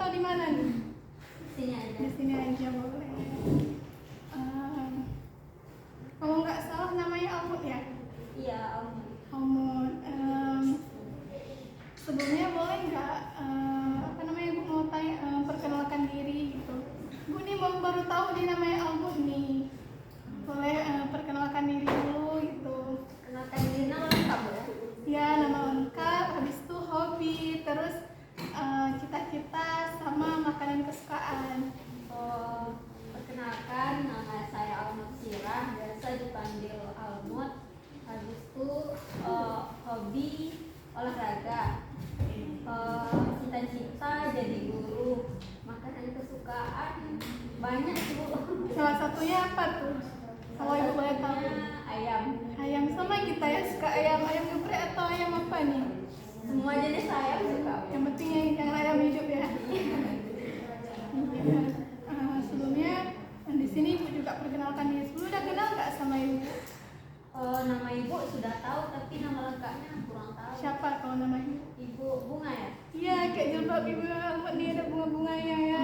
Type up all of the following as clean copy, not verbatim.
atau di mana nih? Sini aja. Di sini aja boleh. Kalau nggak salah namanya Almut ya? Iya, Almut. Almut. Sebelumnya boleh nggak apa namanya Ibu mau tanya perkenalkan diri gitu. Bu nih baru tahu nih namanya Almut nih. Boleh perkenalkan diri dulu gitu. Kenalkan diri nama lengkap ya? Ya, nama lengkap, habis itu hobi, terus cita-cita sama makanan kesukaan. Perkenalkan, nama saya Almut Sirah, biasa dipanggil Almut. Habis itu hobi olahraga, cita-cita jadi guru, makanan kesukaan banyak sih Bu. Salah satunya apa tuh? Kalau Ibu boleh tahu. Ayam. Ayam sama kita ya, suka ayam geprek atau ayam apa nih? Semua jenis ayam suka. Yang penting yang ayam hidup ya. Sebelumnya di sini Ibu juga perkenalkan diri. Sebelumnya udah kenal nggak sama Ibu? Nama Ibu sudah tahu, tapi nama lengkapnya kurang tahu. Siapa kalau nama Ibu? Ibu Bunga ya? Iya, kayak jilbab Ibu Almut nih ada bunga-bunganya ya.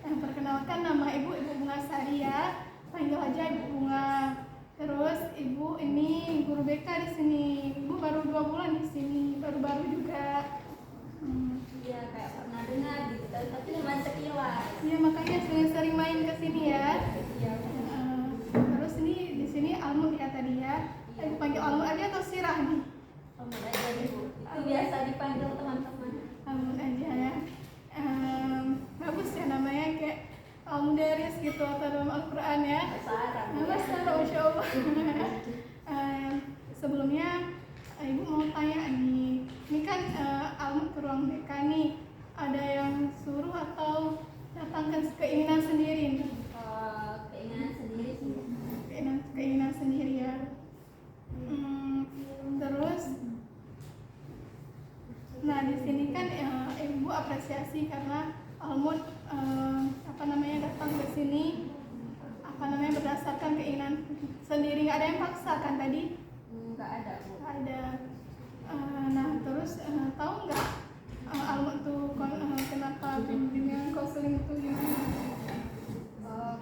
Perkenalkan nama Ibu Bunga Saria, panggil aja Ibu Bunga. Terus Ibu ini guru BK di sini. Ibu baru 2 bulan di sini, baru-baru juga. Iya, kayak pernah dengar gitu, tapi cuma sekilas. Iya, makanya sering-sering main ke sini ya. Iya. Terus ini di sini Almut ya tadi ya. Ibu panggil Almut aja atau Sirah nih? Almut aja Ibu. Itu biasa dipanggil teman-teman. Almut aja ya. Bagus ya namanya kayak Al-Mudaris gitu atau dalam Al-Quran ya. Bahasa Arab. Bahasa Arab, Masya Allah. Sebelumnya Ibu mau tanya nih, ini kan Almut ke ruang BK nih, ada yang suruh atau datangkan keinginan sendiri nih? Keinginan sendiri sih. Keinginan sendiri ya. Terus, nah di sini kan Ibu apresiasi karena Almut datang ke sini berdasarkan keinginan sendiri, nggak ada yang paksa kan tadi? Nggak ada Bu. Nggak ada. Nah terus tahu nggak Almut tuh kenapa bimbingan konseling itu gimana?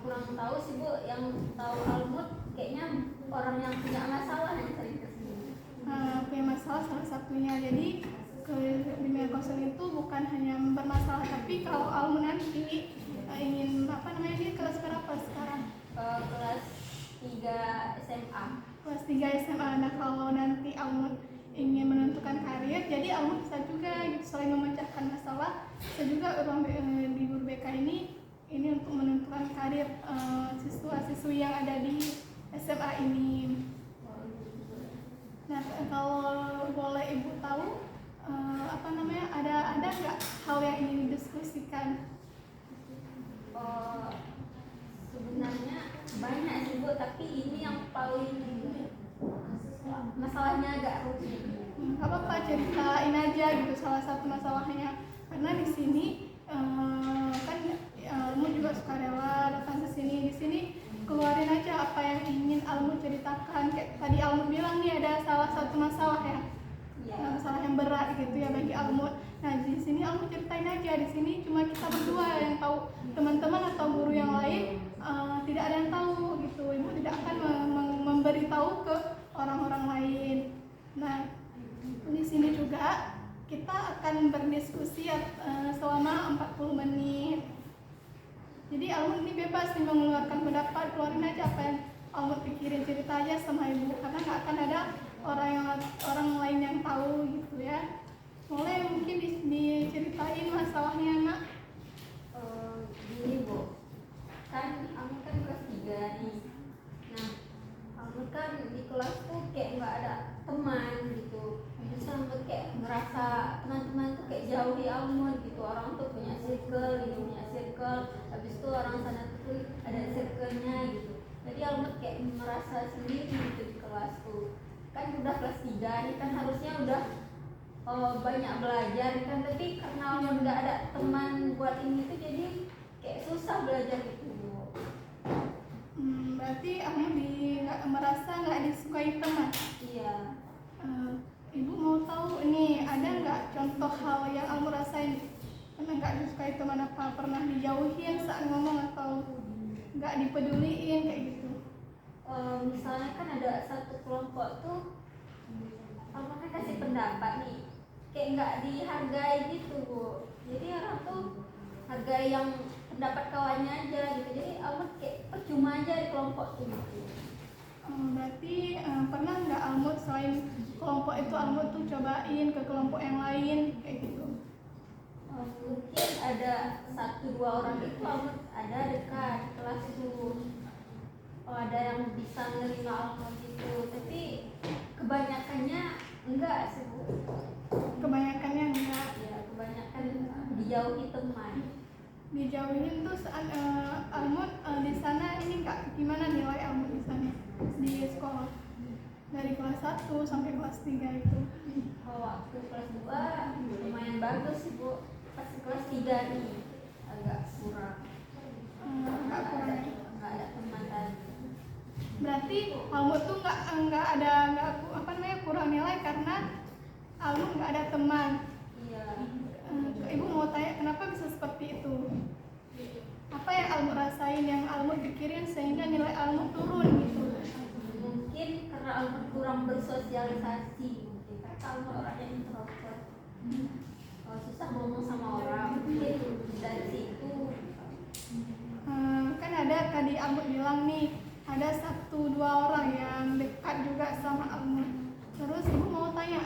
Kurang tahu sih Bu. Yang tahu Almut kayaknya orang yang punya masalah yang sering kesini. Punya masalah salah satunya. Jadi ke bimbingan konseling itu bukan hanya bermasalah, tapi kalau Almut nanti ingin dia kelas berapa sekarang? Kelas 3 SMA. Kelas 3 SMA. Nah kalau nanti Almut ingin menentukan karir, jadi Almut bisa juga gitu, selain memecahkan masalah, bisa juga ruang di guru BK ini untuk menentukan karir siswa-siswi yang ada di SMA ini. Nah kalau boleh Ibu tahu ada nggak hal yang ingin didiskusikan? Sebenarnya banyak sih Bu, tapi ini yang paling masalahnya agak rumit. Nggak apa-apa, ceritain aja gitu salah satu masalahnya, karena di sini kan Almut juga sukarela datang ke sini. Di sini keluarin aja apa yang ingin Almut ceritakan. Kayak tadi Almut bilang nih ada salah satu masalah ya. Masalah yang berat gitu ya bagi Almut. Nah di sini Almut ceritain aja. Di sini cuma kita berdua yang tahu, teman-teman atau guru yang lain tidak ada yang tahu gitu. Ibu tidak akan memberitahu ke orang-orang lain. Nah di sini juga kita akan berdiskusi selama 40 menit. Jadi Almut ini bebas nih mengeluarkan pendapat, keluarin aja apa yang Almut pikirin, cerita aja sama Ibu, karena nggak akan ada orang lain yang tahu gitu ya. Boleh mungkin diceritain masalahnya Nak? Gini Bu, kan Almut kan kelas 3 nih. Nah Almut kan di kelas tuh kayak nggak ada teman gitu. Terus Almut kayak ngerasa teman-teman tuh kayak jauh di Almut gitu. Orang tuh punya circle, ini punya circle. Habis itu orang sana tuh ada circle-nya gitu. Jadi Almut kayak merasa sendiri gitu di kelas tuh. Kan udah kelas 3 nih, kan harusnya udah banyak belajar kan, tapi karena Almut nggak ada teman buat ini tuh jadi kayak susah belajar gitu. Berarti Almut merasa nggak disukai teman? Iya. Ibu mau tahu ini ada nggak contoh hal yang Almut rasain? Karena bagaimana Pak? Pernah dijauhin saat ngomong atau nggak dipeduliin kayak gitu? Misalnya kan ada satu kelompok tuh Alma kan kasih pendapat nih, kayak nggak dihargai gitu Bu. Jadi orang tuh hargai yang pendapat kawannya aja gitu, jadi Alma kayak percuma aja di kelompok tuh gitu. Berarti pernah nggak Almut selain kelompok itu Almut tuh cobain ke kelompok yang lain kayak gitu? Mungkin ada 1-2 orang itu Alma ada dekat di kelas tuh. Ada yang bisa nerima Alma gitu, tapi kebanyakannya enggak sih Bu. Kebanyakannya enggak. Ya, kebanyakan dijauhi teman. Dijauhin tuh saat Almut di sana ini Kak, gimana nilai Almut di sana di sekolah dari kelas 1 sampai kelas 3 itu? Waktu kelas 2 lumayan bagus sih Bu. Pas kelas 3 nih agak kurang. Agak kurang. Nggak ada teman tadi. Berarti Almut tuh nggak ada kurang nilai karena Almut nggak ada teman. Iya. Ibu mau tanya kenapa bisa seperti itu? Apa yang Almut rasain, yang Almut pikirin sehingga nilai Almut turun gitu? Mungkin karena Almut kurang bersosialisasi, mungkin karena Almut orangnya introvert. Susah ngomong sama orang, mungkin dari situ. Kan ada tadi Almut bilang nih ada 1-2 orang yang dekat juga sama Almut. Terus ibu mau tanya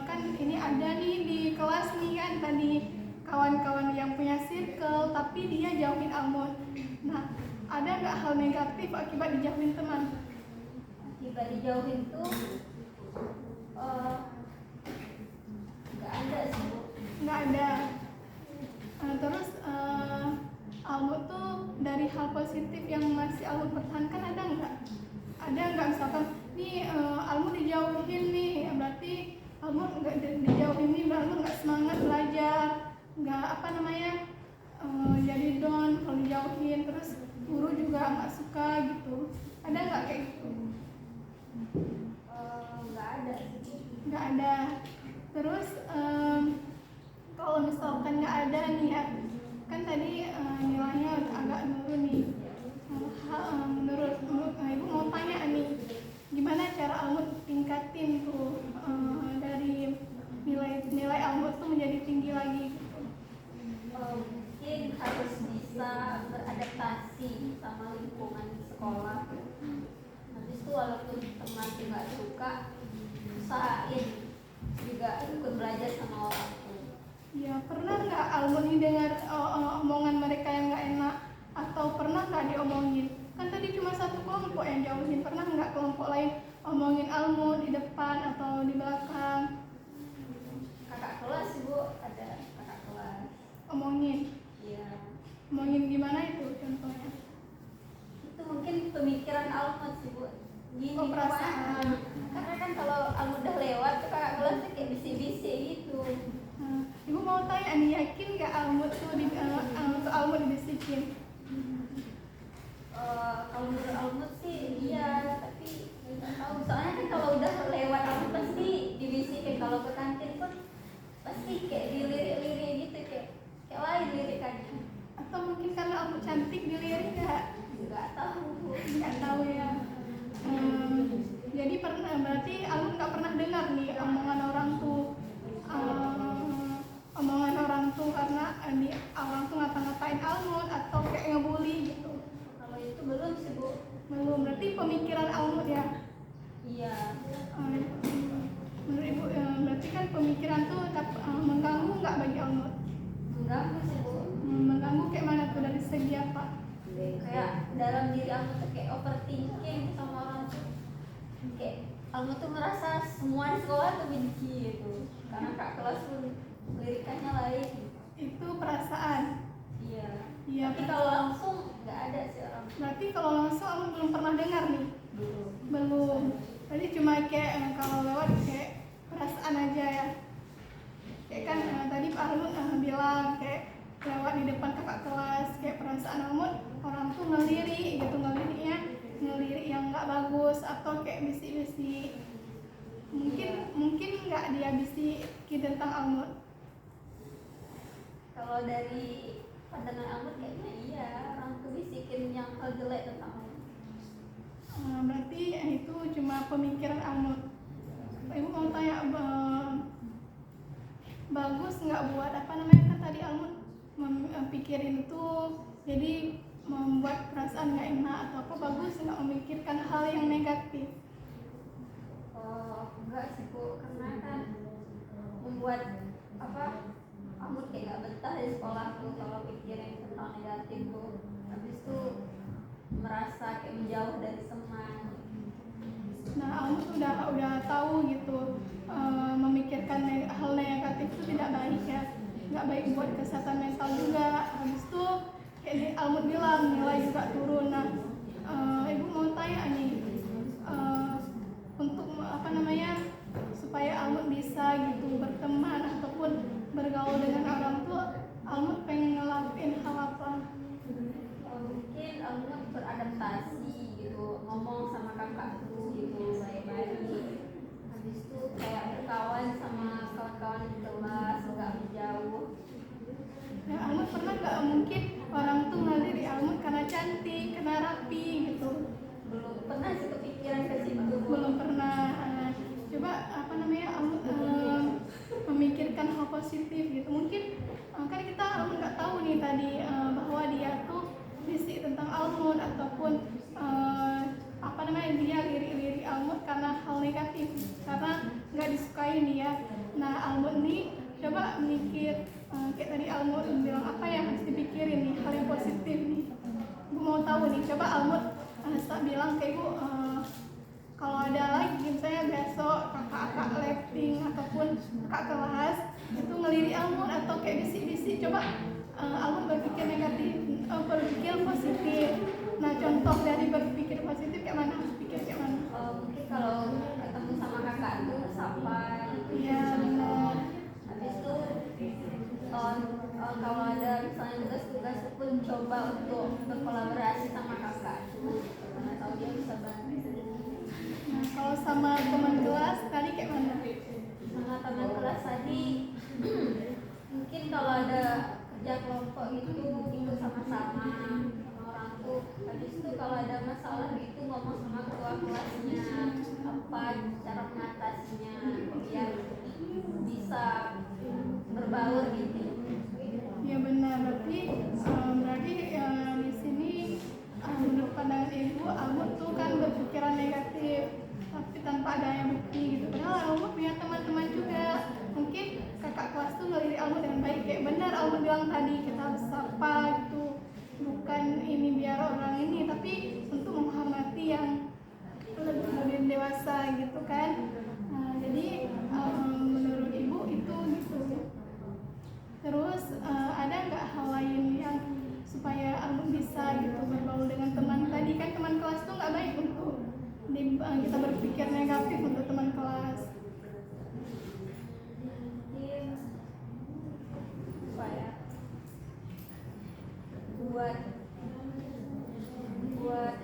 kan ini ada nih di kelas nih kan tadi kawan-kawan yang punya circle tapi dia jauhin Almut. Nah, ada nggak hal negatif akibat dijauhin teman? Akibat dijauhin tuh nggak ada sih Bu. Nggak ada. Terus Almut tuh dari hal positif yang masih Almut pertahankan ada nggak? Ada nggak misalkan nih Almut dijauhin nih, berarti Almut nggak dijauhin nih, Almut nggak semangat belajar, nggak jadi down kalau dijauhin, terus guru juga nggak suka gitu. Ada nggak kayak gitu? Nggak ada sih. Nggak ada. Terus kalau misalkan nggak ada nih ya, kan tadi nilainya agak menurun nih. Menurut ibu mau tanya nih, gimana cara Almut tingkatin tuh dari nilai Almut tuh menjadi tinggi lagi gitu? Mungkin harus bisa beradaptasi sama lingkungan sekolah. Habis itu walaupun teman nggak suka, usahain juga ikut belajar sama orang tuh. Ya, pernah nggak Almut ini dengar omongan mereka yang nggak enak, atau pernah nggak diomongin? Kan tadi cuma satu kelompok yang jauhin, pernah nggak kelompok lain omongin Almut di depan atau di belakang? Kakak kelas sih Bu, ada kakak kelas. Omongin? Iya. Omongin gimana itu contohnya? Itu mungkin pemikiran Almut sih Bu. Gini, Perasaan. karena kan kalau Almut udah lewat tuh kakak kelas tuh kayak bisi-bisi gitu. Ibu mau tanya nih, yakin nggak Almut tuh Almut dibisikin? Kalau menurut Almut sih iya, tapi nggak tahu. Soalnya kan kalau udah lewat Almut pasti dibisikin. Kalau ke kantin pun pasti kayak dilirik-lirik gitu, kayak lain lirikannya. Atau mungkin karena Almut cantik dilirik nggak? Nggak tahu. Nggak tahu ya. Jadi berarti Almut nggak pernah dengar nih omongan orang tuh karena orang tuh ngata-ngatain Almut atau kayak ngebully gitu. Kalau itu belum sih Bu. Belum. Berarti pemikiran Almut ya. Iya. Menurut ibu berarti kan pemikiran tuh mengganggu nggak bagi Almut? Mengganggu sih Bu. Mengganggu kayak mana tuh, dari segi apa? Kayak dalam diri Almut tuh kayak overthinking sama orang tuh. Kayak Almut tuh ngerasa semua di sekolah tuh benci gitu. Karena kak kelas pun lirikannya lain. Itu perasaan. Iya. Iya. Tapi kalau langsung nggak ada sih orang. Berarti kalau langsung Almut belum pernah dengar nih? Belum. Belum. Tadi cuma kayak kalau lewat kayak perasaan aja ya. Kayak kan tadi Pak Almut bilang kayak lewat di depan kakak kelas, kayak perasaan Almut orang tuh ngelirik gitu, ngelirik yang nggak bagus atau kayak bisik-bisik. Mungkin nggak dia bisik tentang Almut. Kalau kalau dari pandangan Almut kayaknya iya, orang tuh bisikin yang hal jelek tentang Almut. Berarti itu cuma pemikiran Almut. Ibu mau tanya, bagus nggak buat apa namanya, kan tadi Almut pikirin itu jadi membuat perasaan nggak enak atau apa, bagus nggak memikirkan hal yang negatif? Enggak sih Bu, karena kan membuat apa, Almut kayak gak betah di sekolah tuh kalau pikirin tentang negatif tuh. Habis itu merasa kayak menjauh dari teman. Nah, Almut udah tahu gitu, memikirkan hal negatif itu tidak baik ya, nggak baik buat kesehatan mental juga. Habis itu kayak Almut bilang nilai juga turun. Nah, ibu mau tanya nih, untuk apa namanya, supaya Almut bisa gitu berteman ataupun bergaul dengan orang tua, Almut pengen ngelakuin hal apa? Mungkin Almut beradaptasi gitu, ngomong sama kakak tuh gitu baik-baik. Habis itu kayak berkawan sama kawan-kawan di kelas, nggak menjauh. Nah, Almut pernah nggak mungkin orang tuh ngaliri Almut karena cantik, karena rapi gitu? Belum pernah sih kepikiran ke situ. Belum pernah. Coba apa namanya, Almut memikirkan hal positif gitu. Mungkin kan kita Almut nggak tahu nih tadi bahwa dia tuh bisik tentang Almut ataupun apa namanya, dia lirik-lirik Almut karena hal negatif, karena nggak disukai nih ya. Nah, Almut nih coba mikir, kayak tadi Almut bilang apa yang harus dipikirin nih, hal yang positif nih. Ibu mau tahu nih, coba Almut bilang ke ibu, kalau ada lagi misalnya besok kakak lifting ataupun kakak kelas itu ngelirik Almut atau kayak bisik-bisik, coba Almut berpikir negatif, berpikir positif. Nah, contoh dari berpikir positif kayak mana, harus pikir kayak mana? Mungkin kalau ketemu sama kakak tuh sapa gitu. Iya, benar. Habis itu kalau ada misalnya tugas-tugas pun coba untuk berkolaborasi sama kakak tuh, karena tahu dia bisa bantu. Nah, kalau sama teman kelas tadi kayak mana? Sama teman kelas tadi mungkin kalau ada kerja kelompok gitu ikut sama-sama orang tuh. Habis itu kalau ada masalah gitu ngomong sama ketua kelasnya apa cara mengatasinya biar bisa berbaur gitu. Ya benar, berarti di sini menurut pandangan ibu, Almut tuh kan berpikiran negatif tapi tanpa adanya bukti gitu. Padahal Almut punya teman-teman juga. Mungkin kakak kelas tuh ngelirik Almut dengan baik, kayak benar Almut bilang tadi, kita harus sapa gitu, bukan ini biar orang ini, tapi untuk menghormati yang lebih dewasa gitu kan. Jadi menurut ibu itu gitu. Terus ada nggak hal lain yang supaya Almut bisa gitu berbaur dengan teman tadi, kan teman kelas tuh nggak baik untuk kita berpikir negatif untuk teman kelas. Mungkin supaya buat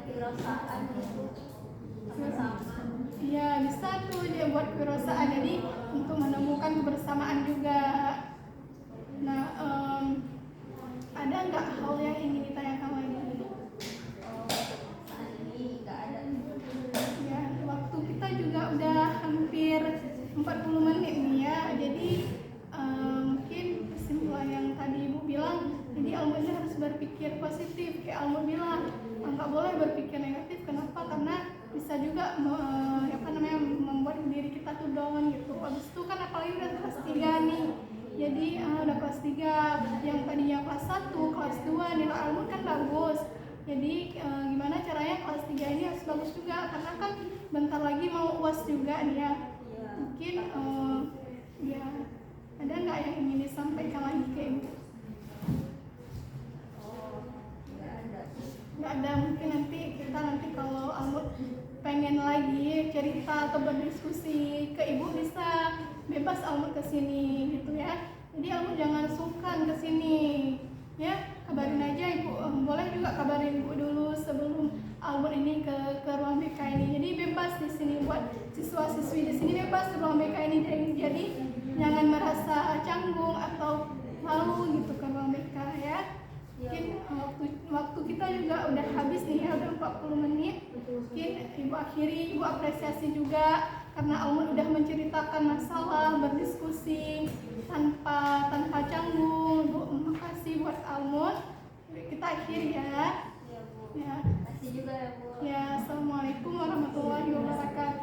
kewirausahaan gitu sama-sama. Iya, bisa tuh dia buat kewirausahaan, jadi untuk menemukan kebersamaan juga. Nah, ada nggak hal yang ingin ditanyakan lagi? Saat ini nggak ada. Ya, waktu kita juga udah hampir 40 menit nih ya. Jadi mungkin kesimpulan yang tadi ibu bilang, jadi Almut harus berpikir positif. Kayak Almut bilang, nggak boleh berpikir negatif. Kenapa? Karena bisa juga membuat diri kita tuh down gitu. Habis itu kan apalagi udah kelas 3 nih. Jadi udah kelas 3, yang tadinya kelas 1, kelas 2 nilai Almut kan bagus. Jadi gimana caranya kelas 3 ini harus bagus juga, karena kan bentar lagi mau UAS juga dia. Mungkin ya ada nggak yang ingin disampaikan lagi ke ibu? Nggak ada. Mungkin nanti kalau Almut pengen lagi cerita atau berdiskusi ke ibu, bisa bebas Almut kesini gitu ya. Jadi Almut jangan sungkan kesini ya, kabarin aja ibu. Boleh juga kabarin ibu dulu sebelum Almut ini ke ruang BK ini. Jadi bebas di sini, buat siswa-siswi di sini bebas ke ruang BK ini. Jadi jangan merasa canggung atau malu gitu ke ruang BK ya. Mungkin waktu kita juga udah habis nih ya, udah 40 menit. Mungkin ibu akhiri, ibu apresiasi juga karena Almun udah menceritakan masalah, berdiskusi tanpa canggung. Bu, makasih buat Almun. Kita akhiri ya. Bu. Ya. Kasih juga ya Bu. Ya, assalamualaikum warahmatullahi wabarakatuh.